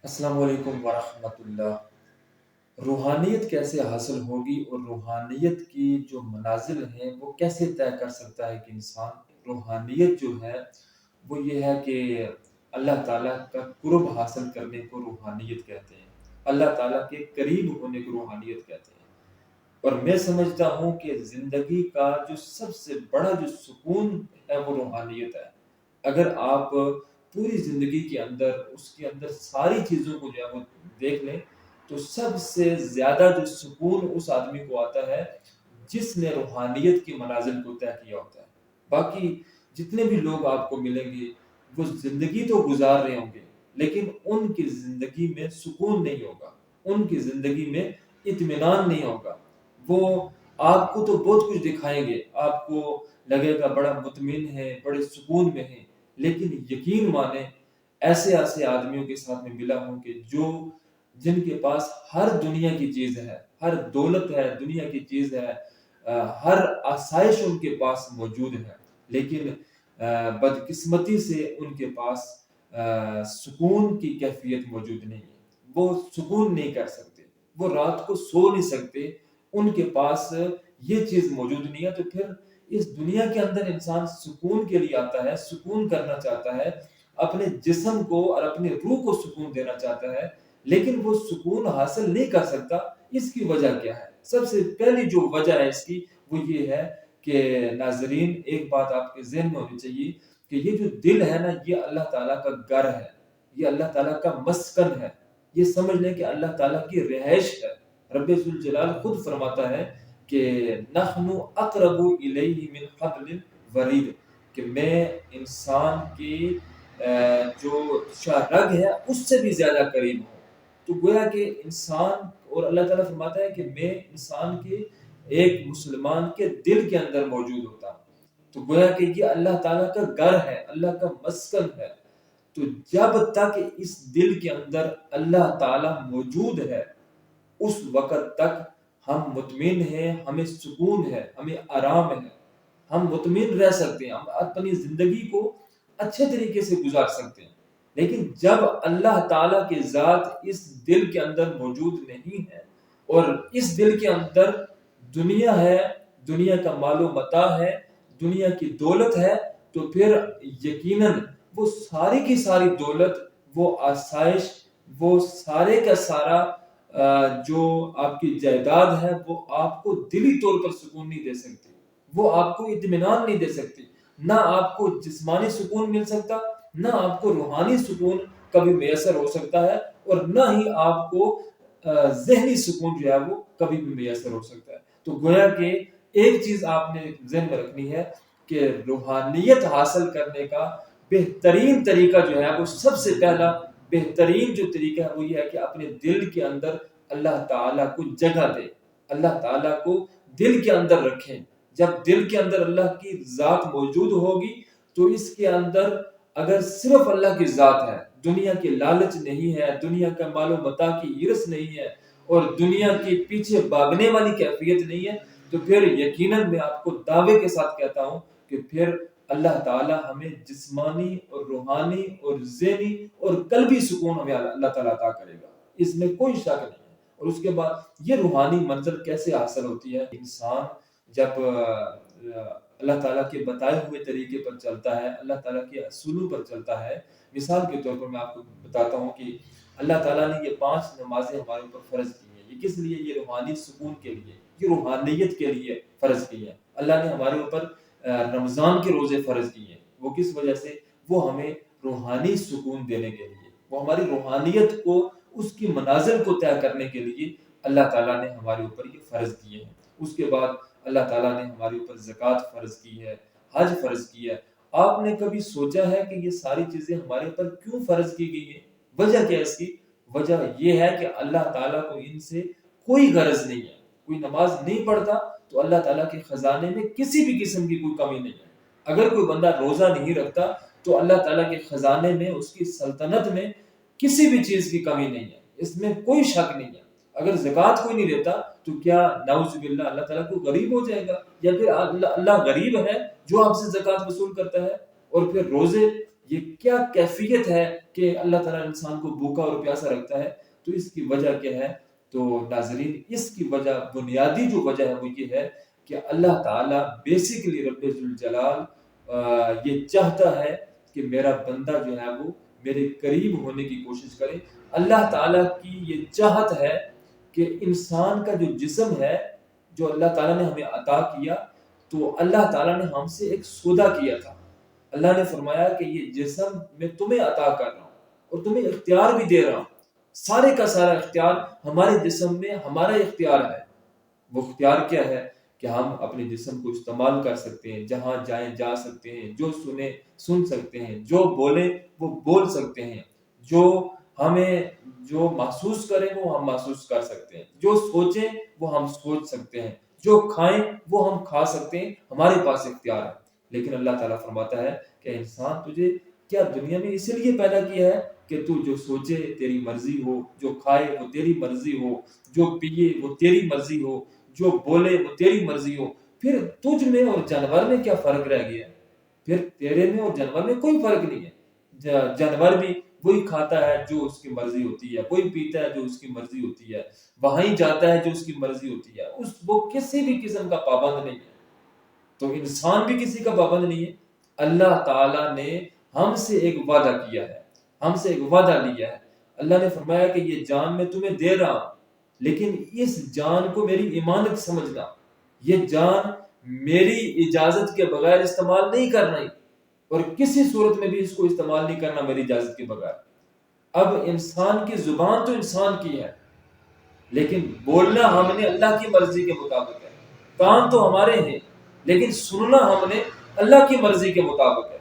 السلام علیکم ورحمۃ اللہ۔ روحانیت کیسے حاصل ہوگی اور روحانیت کی جو منازل ہیں وہ کیسے طے کر سکتا ہے کہ انسان روحانیت جو ہے وہ یہ ہے کہ اللہ تعالیٰ کا قرب حاصل کرنے کو روحانیت کہتے ہیں، اللہ تعالیٰ کے قریب ہونے کو روحانیت کہتے ہیں۔ اور میں سمجھتا ہوں کہ زندگی کا جو سب سے بڑا جو سکون ہے وہ روحانیت ہے۔ اگر آپ پوری زندگی کے اندر اس کے اندر ساری چیزوں کو جو ہے وہ دیکھ لیں تو سب سے زیادہ جو سکون اس آدمی کو آتا ہے جس نے روحانیت کی منازل کو طے کیا ہوتا ہے۔ باقی جتنے بھی لوگ آپ کو ملیں گے وہ زندگی تو گزار رہے ہوں گے لیکن ان کی زندگی میں سکون نہیں ہوگا، ان کی زندگی میں اطمینان نہیں ہوگا۔ وہ آپ کو تو بہت کچھ دکھائیں گے، آپ کو لگے گا بڑا مطمئن ہے، بڑے سکون میں ہے، لیکن یقین مانیں ایسے آدمیوں کے ساتھ میں ملا ہوں کہ جن کے پاس ہر دنیا کی چیز ہے، ہر دولت ہے، دنیا کی چیز ہے، ہر آسائش ان کے پاس موجود ہے، لیکن بدقسمتی سے ان کے پاس سکون کی کیفیت موجود نہیں ہے۔ وہ سکون نہیں کر سکتے، وہ رات کو سو نہیں سکتے، ان کے پاس یہ چیز موجود نہیں ہے۔ تو پھر اس دنیا کے اندر انسان سکون کے لیے آتا ہے، سکون کرنا چاہتا ہے، اپنے جسم کو اور اپنے روح کو سکون دینا چاہتا ہے، لیکن وہ سکون حاصل نہیں کر سکتا۔ اس کی وجہ کیا ہے؟ سب سے پہلی جو وجہ ہے اس کی وہ یہ ہے کہ ناظرین ایک بات آپ کے ذہن میں ہونی چاہیے کہ یہ جو دل ہے نا یہ اللہ تعالیٰ کا گھر ہے، یہ اللہ تعالیٰ کا مسکن ہے، یہ سمجھ لیں کہ اللہ تعالیٰ کی رہائش ہے۔ رب ذوالجلال خود فرماتا ہے کہ نحن اقرب الیہ من حبل الورید، کہ میں انسان کی جو رگ ہے اس سے بھی زیادہ قریب ہوں۔ تو گویا کہ انسان اور اللہ تعالیٰ فرماتا ہے کہ میں انسان کے ایک مسلمان کے دل کے اندر موجود ہوتا ہوں۔ تو گویا کہ یہ اللہ تعالیٰ کا گھر ہے، اللہ کا مسکن ہے۔ تو جب تک اس دل کے اندر اللہ تعالیٰ موجود ہے اس وقت تک ہم مطمئن ہیں، ہمیں سکون ہے، ہمیں آرام ہے، ہم مطمئن رہ سکتے ہیں، ہم اپنی زندگی کو اچھے طریقے سے گزار سکتے ہیں۔ لیکن جب اللہ تعالیٰ کی ذات اس دل کے اندر موجود نہیں ہے اور اس دل کے اندر دنیا ہے، دنیا کا مال و متاع ہے، دنیا کی دولت ہے، تو پھر یقیناً وہ ساری کی ساری دولت، وہ آسائش، وہ سارے کا سارا جو آپ کی جائیداد ہے وہ آپ کو دلی طور پر سکون نہیں دے سکتی، وہ آپ کو اطمینان نہیں دے سکتی، نہ آپ کو جسمانی سکون مل سکتا، نہ آپ کو روحانی سکون کبھی میسر ہو سکتا ہے، اور نہ ہی آپ کو ذہنی سکون جو ہے وہ کبھی بھی میسر ہو سکتا ہے۔ تو گویا کہ ایک چیز آپ نے ذہن میں رکھنی ہے کہ روحانیت حاصل کرنے کا بہترین طریقہ جو ہے وہ سب سے پہلا بہترین جو طریقہ ہے وہ یہ ہے کہ اپنے دل کے اندر اللہ تعالیٰ کو جگہ دے، اللہ تعالیٰ کو دل کے اندر رکھیں۔ جب دل کے اندر اللہ کی ذات موجود ہوگی تو اس کے اندر اگر صرف اللہ کی ذات ہے، دنیا کی لالچ نہیں ہے، دنیا کا مال و متاع کی ہرس نہیں ہے اور دنیا کے پیچھے بھاگنے والی کیفیت نہیں ہے، تو پھر یقیناً میں آپ کو دعوے کے ساتھ کہتا ہوں کہ پھر اللہ تعالیٰ ہمیں جسمانی اور روحانی اور ذہنی اور قلبی سکون ہمیں اللہ تعالیٰ عطا کرے گا، اس میں کوئی شک نہیں ہے۔ اور اس کے بعد یہ روحانی منزل کیسے حاصل ہوتی ہے؟ انسان جب اللہ تعالیٰ کے بتائے ہوئے طریقے پر چلتا ہے، اللہ تعالیٰ کے اصولوں پر چلتا ہے۔ مثال کے طور پر میں آپ کو بتاتا ہوں کہ اللہ تعالیٰ نے یہ 5 نمازیں ہمارے اوپر فرض کی ہیں، یہ کس لیے؟ یہ روحانی سکون کے لیے، یہ روحانیت کے لیے فرض کی ہے۔ اللہ نے ہمارے اوپر رمضان کے روزے فرض کیے ہیں، وہ کس وجہ سے؟ وہ ہمیں روحانی سکون دینے کے لیے، وہ ہماری روحانیت کو، اس کی منازل کو طے کرنے کے لیے اللہ تعالیٰ نے ہمارے اوپر یہ فرض کیے ہیں۔ اس کے بعد اللہ تعالیٰ نے ہمارے اوپر زکوٰۃ فرض کی ہے، حج فرض کی ہے۔ آپ نے کبھی سوچا ہے کہ یہ ساری چیزیں ہمارے اوپر کیوں فرض کی گئی ہیں؟ وجہ کیا ہے اس کی؟ وجہ یہ ہے کہ اللہ تعالیٰ کو ان سے کوئی غرض نہیں ہے۔ کوئی نماز نہیں پڑھتا تو اللہ تعالیٰ کے خزانے میں کسی بھی قسم کی کوئی کمی نہیں ہے۔ اگر کوئی بندہ روزہ نہیں رکھتا تو اللہ تعالیٰ کے خزانے میں، اس کی سلطنت میں کسی بھی چیز کی کمی نہیں ہے، اس میں کوئی شک نہیں ہے۔ اگر زکوٰۃ کوئی نہیں دیتا تو کیا نعوذ باللہ اللہ تعالیٰ کو غریب ہو جائے گا؟ یا پھر اللہ غریب ہے جو آپ سے زکوٰۃ وصول کرتا ہے؟ اور پھر روزے یہ کیا کیفیت ہے کہ اللہ تعالیٰ انسان کو بھوکا اور پیاسا رکھتا ہے؟ تو اس کی وجہ کیا ہے؟ تو ناظرین، اس کی وجہ، بنیادی جو وجہ ہے وہ یہ ہے کہ اللہ تعالیٰ بیسیکلی رب ذوالجلال یہ چاہتا ہے کہ میرا بندہ جو ہے وہ میرے قریب ہونے کی کوشش کرے۔ اللہ تعالیٰ کی یہ چاہت ہے کہ انسان کا جو جسم ہے، جو اللہ تعالیٰ نے ہمیں عطا کیا، تو اللہ تعالیٰ نے ہم سے ایک سودا کیا تھا۔ اللہ نے فرمایا کہ یہ جسم میں تمہیں عطا کر رہا ہوں اور تمہیں اختیار بھی دے رہا ہوں۔ سارے کا سارا اختیار ہمارے جسم میں ہمارا اختیار ہے۔ وہ اختیار کیا ہے؟ کہ ہم اپنے جسم کو استعمال کر سکتے ہیں، جہاں جائیں جا سکتے ہیں، جو سنیں سن سکتے ہیں، جو بولیں وہ بول سکتے ہیں، جو ہمیں جو محسوس کریں وہ ہم محسوس کر سکتے ہیں، جو سوچیں وہ ہم سوچ سکتے ہیں، جو کھائیں وہ ہم کھا سکتے ہیں، ہمارے پاس اختیار ہے۔ لیکن اللہ تعالیٰ فرماتا ہے کہ انسان، تجھے کیا دنیا میں اسی لیے پیدا کیا ہے کہ تو جو سوچے تیری مرضی ہو، جو کھائے وہ تیری مرضی ہو، جو پیے وہ تیری مرضی ہو، جو بولے وہ تیری مرضی ہو؟ پھر تجھ میں اور جانور میں کیا فرق رہ گیا ہے؟ پھر تیرے میں اور جانور میں کوئی فرق نہیں ہے۔ جانور بھی وہی کھاتا ہے جو اس کی مرضی ہوتی ہے، وہی پیتا ہے جو اس کی مرضی ہوتی ہے، وہیں جاتا ہے جو اس کی مرضی ہوتی ہے، وہ کسی بھی قسم کا پابند نہیں ہے۔ تو انسان بھی کسی کا پابند نہیں ہے۔ اللہ تعالیٰ نے ہم سے ایک وعدہ کیا ہے، ہم سے ایک وعدہ لیا ہے۔ اللہ نے فرمایا کہ یہ جان میں تمہیں دے رہا ہوں، لیکن اس جان کو میری امانت سمجھنا۔ یہ جان میری اجازت کے بغیر استعمال نہیں کرنا، اور کسی صورت میں بھی اس کو استعمال نہیں کرنا میری اجازت کے بغیر۔ اب انسان کی زبان تو انسان کی ہے، لیکن بولنا ہم نے اللہ کی مرضی کے مطابق ہے۔ کان تو ہمارے ہیں، لیکن سننا ہم نے اللہ کی مرضی کے مطابق ہے۔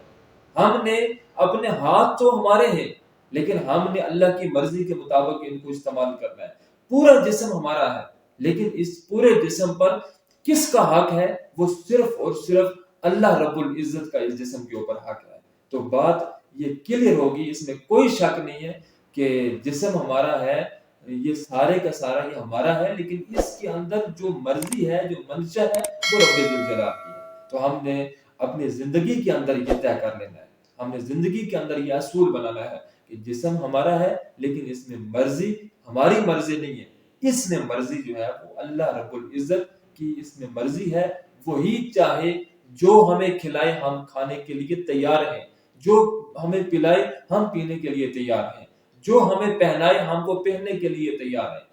ہم نے اپنے ہاتھ تو ہمارے ہیں، لیکن ہم نے اللہ کی مرضی کے مطابق ان کو استعمال کرنا ہے۔ پورا جسم ہمارا ہے، لیکن اس پورے جسم پر کس کا حق ہے؟ وہ صرف اور صرف اللہ رب العزت کا اس جسم کے اوپر حق ہے۔ تو بات یہ کلیئر ہوگی، اس میں کوئی شک نہیں ہے کہ جسم ہمارا ہے، یہ سارے کا سارا یہ ہمارا ہے، لیکن اس کے اندر جو مرضی ہے، جو منشا ہے، وہ رب ذوالجلال کی ہے۔ تو ہم نے اپنی زندگی کے اندر یہ طے کر لینا ہے، ہم نے زندگی کے اندر یہ اصول بنانا ہے کہ جسم ہمارا ہے، لیکن اس میں مرضی ہماری مرضی نہیں ہے، اس میں مرضی جو ہے وہ اللہ رب العزت کی اس میں مرضی ہے۔ وہی چاہے جو ہمیں کھلائے ہم کھانے کے لیے تیار ہیں، جو ہمیں پلائے ہم پینے کے لیے تیار ہیں، جو ہمیں پہنائے ہم کو پہننے کے لیے تیار ہیں،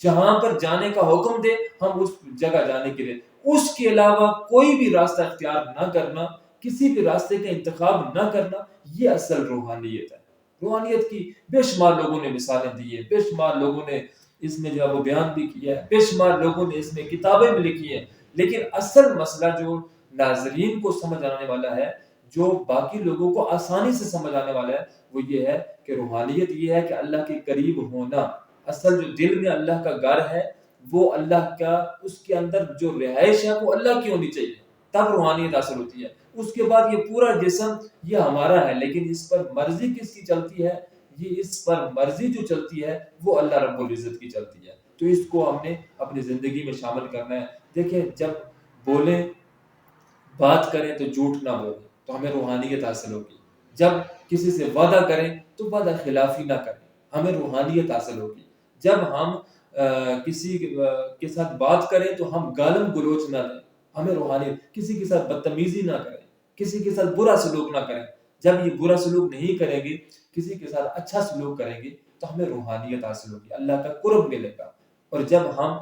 جہاں پر جانے کا حکم دے ہم اس جگہ جانے کے لیے، اس کے علاوہ کوئی بھی راستہ اختیار نہ کرنا، کسی بھی راستے کا انتخاب نہ کرنا، یہ اصل روحانیت ہے۔ روحانیت کی بے شمار لوگوں نے مثالیں دی ہیں، بے شمار لوگوں نے اس میں جو ہے وہ بیان بھی کیا ہے، بے شمار لوگوں نے اس میں کتابیں بھی لکھی ہیں، لیکن اصل مسئلہ جو ناظرین کو سمجھ آنے والا ہے، جو باقی لوگوں کو آسانی سے سمجھ آنے والا ہے، وہ یہ ہے کہ روحانیت یہ ہے کہ اللہ کے قریب ہونا۔ اصل جو دل میں اللہ کا گھر ہے، وہ اللہ کا، اس کے اندر جو رہائش ہے وہ اللہ کی ہونی چاہیے، تب روحانیت حاصل ہوتی ہے۔ اس کے بعد یہ پورا جسم یہ ہمارا ہے، لیکن اس پر مرضی کس کی چلتی ہے؟ یہ اس پر مرضی جو چلتی ہے وہ اللہ رب العزت کی چلتی ہے۔ تو اس کو ہم نے اپنی زندگی میں شامل کرنا ہے۔ دیکھیں، جب بولیں، بات کریں تو جھوٹ نہ بولیں، تو ہمیں روحانیت حاصل ہوگی۔ جب کسی سے وعدہ کریں تو وعدہ خلافی نہ کریں، ہمیں روحانیت حاصل ہوگی۔ جب ہم کسی کے ساتھ بات کریں تو ہم گالم گلوچ نہ دیں، ہمیں روحانیت۔ کسی کے ساتھ بدتمیزی نہ کریں، کسی کے ساتھ برا سلوک نہ کریں۔ جب یہ برا سلوک نہیں کریں گے، کسی کے ساتھ اچھا سلوک کریں گے، تو ہمیں روحانیت حاصل ہوگی، اللہ کا قرب ملے گا۔ اور جب ہم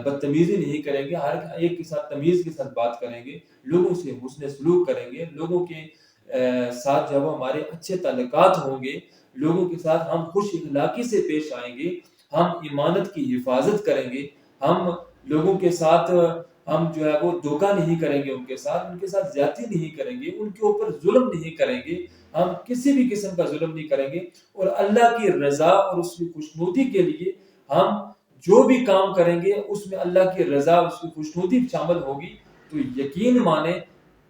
بدتمیزی نہیں کریں گے، ہر ایک کے ساتھ تمیز کے ساتھ بات کریں گے، لوگوں سے حسن سلوک کریں گے، لوگوں کے ساتھ جب ہمارے اچھے تعلقات ہوں گے، لوگوں کے ساتھ ہم خوش اخلاقی سے پیش آئیں گے، ہم ایمانت کی حفاظت کریں گے، ہم لوگوں کے ساتھ ہم جو ہے وہ دھوکہ نہیں کریں گے، ان کے ساتھ زیادتی نہیں کریں گے، ان کے اوپر ظلم نہیں کریں گے، ہم کسی بھی قسم کا ظلم نہیں کریں گے، اور اللہ کی رضا اور اس کی خوشنودی کے لیے ہم جو بھی کام کریں گے اس میں اللہ کی رضا، اس کی خوشنودی شامل ہوگی، تو یقین مانیں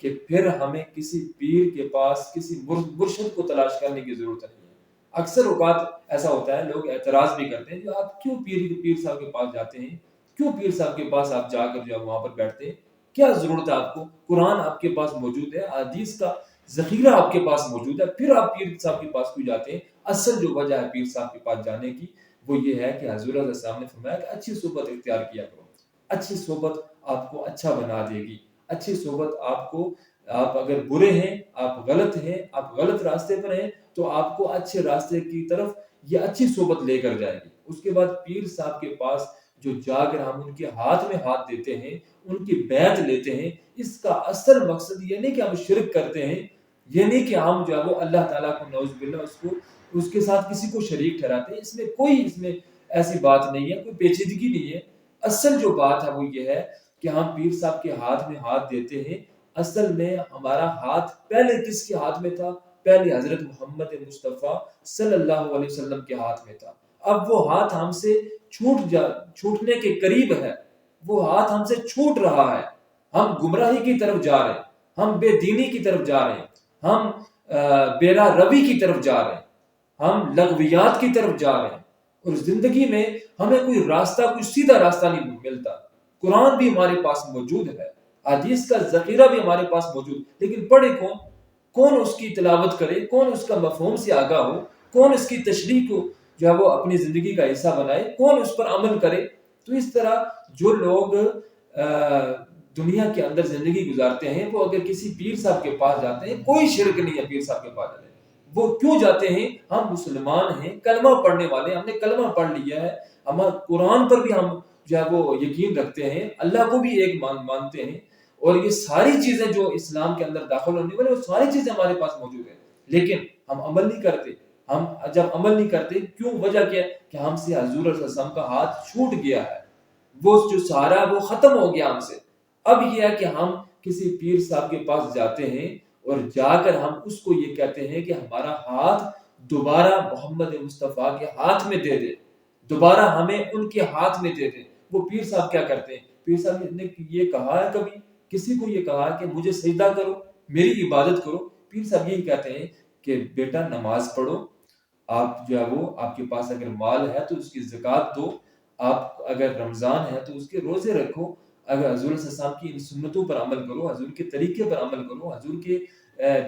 کہ پھر ہمیں کسی پیر کے پاس، کسی مرشد کو تلاش کرنے کی ضرورت نہیں ہے۔ اکثر اوقات ایسا ہوتا ہے، لوگ اعتراض بھی کرتے ہیں کہ آپ کیوں پیر صاحب کے پاس جاتے ہیں، کیوں پیر صاحب کے پاس آپ جا کر جو ہے وہاں پر بیٹھتے ہیں، کیا ضرورت ہے آپ کو؟ قرآن آپ کے پاس موجود ہے، حدیث کا ذخیرہ آپ کے پاس موجود ہے، پھر آپ پیر صاحب کے پاس کیوں جاتے ہیں؟ اصل جو وجہ ہے پیر صاحب کے پاس جانے کی وہ یہ ہے کہ حضور علیہ السلام نے فرمایا کہ اچھی صحبت اختیار کیا کرو، اچھی صحبت آپ کو اچھا بنا دے گی، اچھی صحبت آپ کو، آپ اگر برے ہیں، آپ غلط ہیں، آپ غلط راستے پر ہیں، تو آپ کو اچھے راستے کی طرف یہ اچھی صحبت لے کر جائے گی۔ اس کے بعد پیر صاحب کے پاس جو جا کر ہم ان کے ہاتھ میں ہاتھ دیتے ہیں، ان کی بیعت لیتے ہیں، اس کا اصل مقصد یہ نہیں کہ ہم شرک کرتے ہیں، یہ نہیں کہ ہم جو ہے وہ اللہ تعالیٰ کو نعوذ باللہ اس کے ساتھ کسی کو شریک ٹھہراتے ہیں، اس میں ایسی بات نہیں ہے، کوئی پیچیدگی نہیں ہے۔ اصل جو بات ہے وہ یہ ہے کہ ہم پیر صاحب کے ہاتھ میں ہاتھ دیتے ہیں، اصل میں ہمارا ہاتھ پہلے کس کے ہاتھ میں تھا؟ پہلے حضرت محمد مصطفیٰ صلی اللہ علیہ وسلم کے ہاتھ میں تھا۔ اب وہ ہاتھ ہم سے چھوٹنے کے قریب ہے، وہ ہاتھ ہم سے چھوٹ رہا ہے، ہم گمراہی کی طرف جا رہے ہیں، ہم بے دینی کی طرف جا رہے ہیں، ہم بے راہ روی کی طرف جا رہے ہیں، ہم لغویات کی طرف جا رہے ہیں، اور زندگی میں ہمیں کوئی راستہ، کوئی سیدھا راستہ نہیں ملتا۔ قرآن بھی ہمارے پاس موجود ہے، حدیث کا ذخیرہ بھی ہمارے پاس موجود، لیکن پڑھے کون اس کی تلاوت کرے، کون اس کا مفہوم سے آگاہ ہو، کون اس کی تشریح کو جو ہے وہ اپنی زندگی کا حصہ بنائے، کون اس پر عمل کرے۔ تو اس طرح جو لوگ دنیا کے اندر زندگی گزارتے ہیں، وہ اگر کسی پیر صاحب کے پاس جاتے ہیں، کوئی شرک نہیں ہے پیر صاحب کے پاس جاتے ہیں، وہ کیوں جاتے ہیں؟ ہم مسلمان ہیں، کلمہ پڑھنے والے، ہم نے کلمہ پڑھ لیا ہے، ہم قرآن پر بھی ہم جو ہے وہ یقین رکھتے ہیں، اللہ کو بھی ایک مانتے ہیں، اور یہ ساری چیزیں جو اسلام کے اندر داخل ہونے والی وہ ساری چیزیں ہمارے پاس موجود ہیں، لیکن ہم عمل نہیں کرتے۔ ہم جب عمل نہیں کرتے، کیوں؟ وجہ کیا ہے کہ ہم سے حضور صلی اللہ علیہ وسلم کا ہاتھ چھوٹ گیا ہے، وہ جو سہارا وہ ختم ہو گیا ہم سے۔ اب یہ ہے کہ ہم کسی پیر صاحب کے پاس جاتے ہیں اور جا کر ہم اس کو یہ کہتے ہیں کہ ہمارا ہاتھ دوبارہ محمد مصطفیٰ کے ہاتھ میں دے دے، دوبارہ ہمیں ان کے ہاتھ میں دے دے۔ وہ پیر صاحب کیا کرتے ہیں؟ پیر صاحب نے یہ کہا ہے کبھی کسی کو یہ کہا کہ مجھے سجدہ کرو، میری عبادت کرو؟ پیر صاحب یہی کہتے ہیں کہ بیٹا نماز پڑھو، آپ جو ہے وہ آپ کے پاس اگر مال ہے تو اس کی زکوٰۃ دو، آپ اگر رمضان ہے تو اس کے روزے رکھو، اگر حضور صلی اللہ علیہ وسلم کی ان سنتوں پر عمل کرو، حضور کے طریقے پر عمل کرو، حضور کے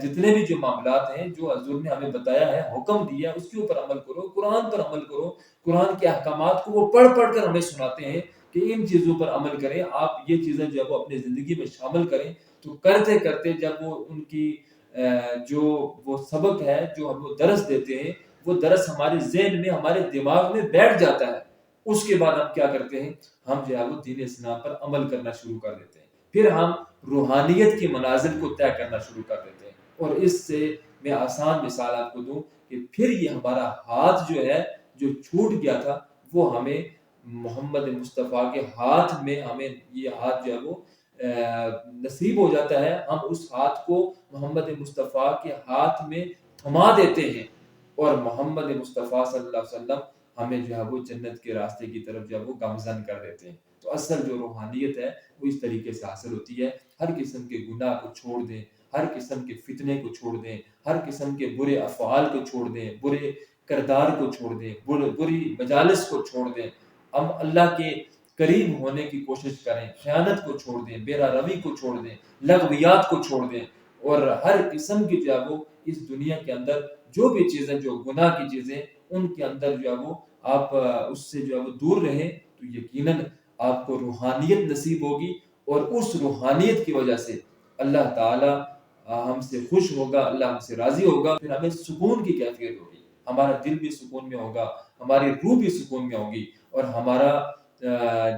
جتنے بھی جو معاملات ہیں جو حضور نے ہمیں بتایا ہے، حکم دیا، اس کے اوپر عمل کرو، قرآن پر عمل کرو، قرآن کے احکامات کو وہ پڑھ کر ہمیں سناتے ہیں کہ ان چیزوں پر عمل کریں، آپ یہ چیزیں جو ہے وہ اپنی زندگی میں شامل کریں۔ تو کرتے کرتے جب وہ ان کی جو وہ سبق ہے جو ہم وہ درس دیتے ہیں، وہ درس ہمارے ذہن میں، ہمارے دماغ میں بیٹھ جاتا ہے، اس کے بعد ہم کیا کرتے ہیں؟ ہم جو ہے وہ دین اسلام پر عمل کرنا شروع کر دیتے ہیں، پھر ہم روحانیت کی منازل کو طے کرنا شروع کر دیتے ہیں۔ اور اس سے میں آسان مثال آپ کو دوں کہ پھر یہ ہمارا ہاتھ جو ہے جو چھوٹ گیا تھا، وہ ہمیں محمد مصطفیٰ کے ہاتھ میں، ہمیں یہ ہاتھ جو ہے وہ نصیب ہو جاتا ہے، ہم اس ہاتھ کو محمد مصطفیٰ کے ہاتھ میں تھما دیتے ہیں، اور محمد مصطفیٰ صلی اللہ علیہ وسلم ہمیں جو ہے وہ جنت کے راستے کی طرف جو ہے وہ گامزن کر دیتے ہیں۔ تو اصل جو روحانیت ہے وہ اس طریقے سے حاصل ہوتی ہے، ہر قسم کے گناہ کو چھوڑ دیں، ہر قسم کے فتنے کو چھوڑ دیں، ہر قسم کے برے افعال کو چھوڑ دیں، برے کردار کو چھوڑ دیں، بری مجالس کو چھوڑ دیں، ہم اللہ کے قریب ہونے کی کوشش کریں، خیانت کو چھوڑ دیں، بے راہ روی کو چھوڑ دیں، لغویات کو چھوڑ دیں، اور ہر قسم کی جو ہے وہ اس دنیا کے اندر جو بھی چیزیں جو گناہ کی چیزیں ان کے اندر جو ہے وہ آپ اس سے جو ہے وہ دور رہیں، تو یقیناً آپ کو روحانیت نصیب ہوگی، اور اس روحانیت کی وجہ سے اللہ تعالی ہم سے خوش ہوگا، اللہ ہم سے راضی ہوگا، پھر ہمیں سکون کی کیفیت ہوگی، ہمارا دل بھی سکون میں ہوگا، ہماری روح بھی سکون میں ہوگی، اور ہمارا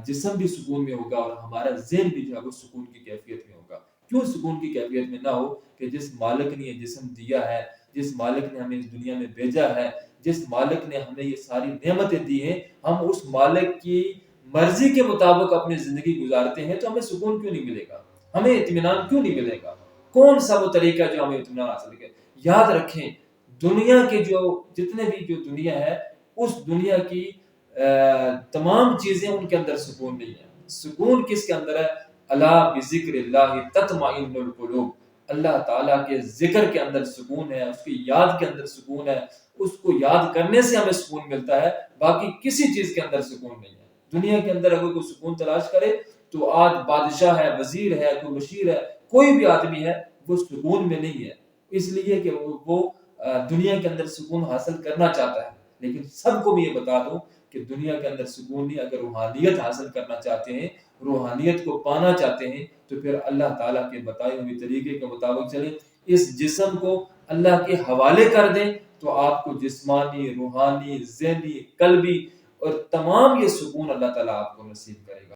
جسم بھی سکون میں ہوگا، اور ہمارا ذہن بھی جو ہے وہ سکون کی کیفیت میں ہوگا۔ کیوں سکون کی کیفیت میں نہ ہو؟ کہ جس مالک نے یہ جسم دیا ہے، جس مالک نے ہمیں اس دنیا میں بھیجا ہے، جس مالک نے ہمیں یہ ساری نعمتیں دی ہیں، ہم اس مالک کی مرضی کے مطابق اپنی زندگی گزارتے ہیں، تو ہمیں سکون کیوں نہیں ملے گا؟ ہمیں اطمینان کیوں نہیں ملے گا؟ کون سا وہ طریقہ جو ہمیں اطمینان حاصل کرے؟ یاد رکھیں، دنیا کے جو جتنے بھی جو دنیا ہے، اس دنیا کی تمام چیزیں ان کے اندر سکون نہیں ہے۔ سکون کس کے اندر ہے؟ الا بذکر اللہ تطمئن القلوب، اللہ تعالیٰ کے ذکر کے اندر سکون ہے، اس کی یاد کے اندر سکون ہے، اس کو یاد کرنے سے ہمیں سکون ملتا ہے، باقی کسی چیز کے اندر سکون نہیں ہے۔ دنیا کے اندر اگر کوئی سکون تلاش کرے تو آج بادشاہ ہے، وزیر ہے، کوئی مشیر ہے، کوئی بھی آدمی ہے، وہ سکون میں نہیں ہے۔ اس لیے کہ وہ دنیا کے اندر سکون حاصل کرنا چاہتا ہے، لیکن سب کو میں یہ بتا دوں کہ دنیا کے اندر سکون نہیں، اگر روحانیت حاصل کرنا چاہتے ہیں، روحانیت کو پانا چاہتے ہیں، تو پھر اللہ تعالیٰ کے بتائے ہوئے طریقے کے مطابق چلیں، اس جسم کو اللہ کے حوالے کر دیں، تو آپ کو جسمانی، روحانی، ذہنی، قلبی اور تمام یہ سکون اللہ تعالیٰ آپ کو نصیب کرے گا۔